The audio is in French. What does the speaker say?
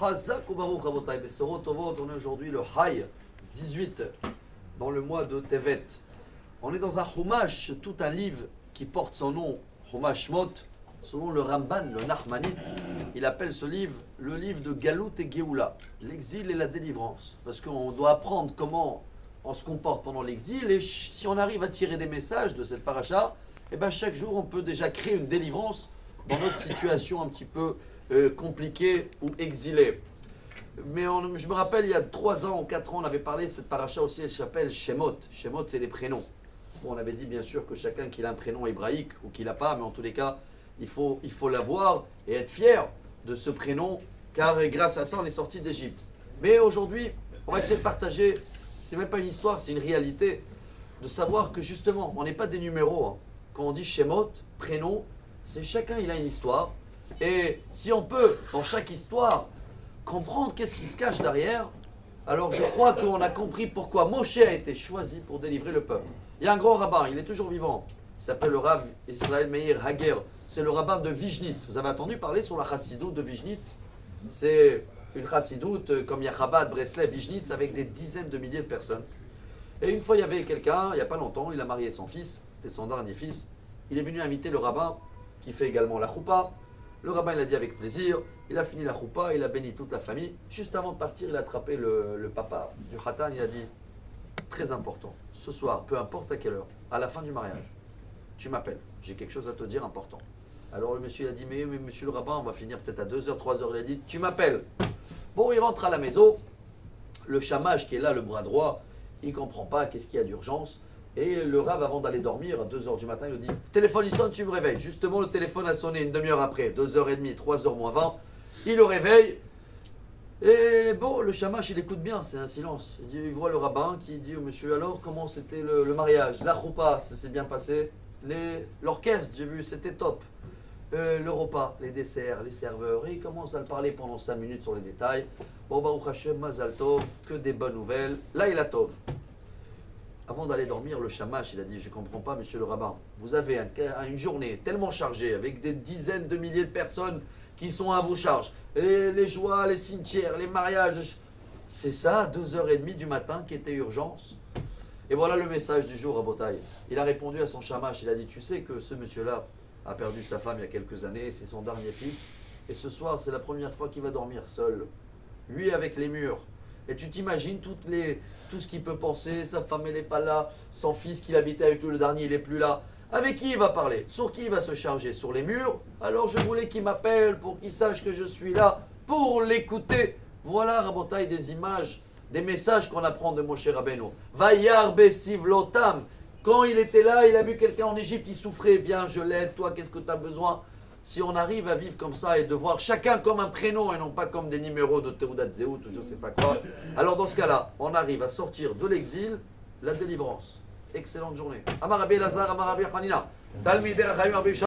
Hazak ou Baruch Rabotai, Bessorot Tovot, on est aujourd'hui le Hay 18 dans le mois de Tevet. On est dans un Chumash, tout un livre qui porte son nom, Chumash Mot, selon le Ramban, le Nachmanite. Il appelle ce livre le livre de Galout et Géoula, l'exil et la délivrance. Parce qu'on doit apprendre comment on se comporte pendant l'exil et si on arrive à tirer des messages de cette paracha, et ben chaque jour on peut déjà créer une délivrance dans notre situation un petit peu compliquée ou exilée. Mais je me rappelle, il y a 3 ans ou 4 ans, on avait parlé de cette paracha aussi, elle s'appelle Shemot. Shemot, c'est les prénoms. Bon, on avait dit bien sûr que chacun qu'il a un prénom hébraïque ou qu'il n'a pas, mais en tous les cas, il faut l'avoir et être fier de ce prénom, car grâce à ça, on est sorti d'Égypte. Mais aujourd'hui, on va essayer de partager, c'est même pas une histoire, c'est une réalité, de savoir que justement, on n'est pas des numéros. Hein. Quand on dit Shemot, prénom, c'est chacun il a une histoire. Et si on peut, dans chaque histoire, comprendre qu'est-ce qui se cache derrière, alors je crois qu'on a compris pourquoi Moshe a été choisi pour délivrer le peuple. Il y a un grand rabbin, il est toujours vivant, il s'appelle le Rav Israël Meir Hager, c'est le rabbin de Vizhnitz. Vous avez entendu parler sur la chassidoute de Vizhnitz? C'est une chassidoute comme il y a Chabad, Breslev, Vizhnitz, avec des dizaines de milliers de personnes. Et une fois, il y avait quelqu'un, il n'y a pas longtemps, il a marié son fils, c'était son dernier fils. Il est venu inviter le rabbin, qui fait également la choupa. Le rabbin, il a dit avec plaisir, il a fini la choupa, il a béni toute la famille. Juste avant de partir, il a attrapé le papa du khatan, il a dit, très important, ce soir, peu importe à quelle heure, à la fin du mariage, tu m'appelles, j'ai quelque chose à te dire important. Alors le monsieur, il a dit, mais monsieur le rabbin, on va finir peut-être à 2h, 3h, il a dit, tu m'appelles. Bon, il rentre à la maison, le chamash qui est là, le bras droit, il ne comprend pas qu'est-ce qu'il y a d'urgence. Et le Rav, avant d'aller dormir, à 2h du matin, il lui dit « Téléphone, il sonne, tu me réveilles. » Justement, le téléphone a sonné une demi-heure après, 2h30, 3h moins 20. Il le réveille. Et bon, le shamash, il écoute bien, c'est un silence. Il voit le rabbin qui dit au monsieur « Alors, comment c'était le mariage? La choupa, ça s'est bien passé? L'orchestre, j'ai vu, c'était top. Le repas, les desserts, les serveurs. » Et il commence à le parler pendant 5 minutes sur les détails. Bon, Baruch Hashem, Mazal Tov, que des bonnes nouvelles. Là, il a Tov. Avant d'aller dormir, le shamash, il a dit, je ne comprends pas, monsieur le rabbin, vous avez une journée tellement chargée, avec des dizaines de milliers de personnes qui sont à vos charges, les joies, les cimetières, les mariages, c'est ça, 2h30 du matin qui était urgence. Et voilà le message du jour à Botaï. Il a répondu à son shamash, il a dit, tu sais que ce monsieur-là a perdu sa femme il y a quelques années, c'est son dernier fils, et ce soir, c'est la première fois qu'il va dormir seul, lui avec les murs. Et tu t'imagines tout ce qu'il peut penser, sa femme elle n'est pas là, son fils qu'il habitait avec lui le dernier il n'est plus là. Avec qui il va parler? Sur qui il va se charger? Sur les murs? Alors je voulais qu'il m'appelle pour qu'il sache que je suis là, pour l'écouter. Voilà, Rabotaï, des images, des messages qu'on apprend de Moshe Rabbeinu. Vayar besiv lotam. Quand il était là, il a vu quelqu'un en Égypte, il souffrait. Viens, je l'aide, toi, qu'est-ce que tu as besoin? Si on arrive à vivre comme ça et de voir chacun comme un prénom et non pas comme des numéros de Teudat Zéout ou je ne sais pas quoi, alors dans ce cas-là, on arrive à sortir de l'exil, la délivrance. Excellente journée. Amar Rabbi Elazar, Amar Rabbi Hanina. Talmidei Chachamim Rabbi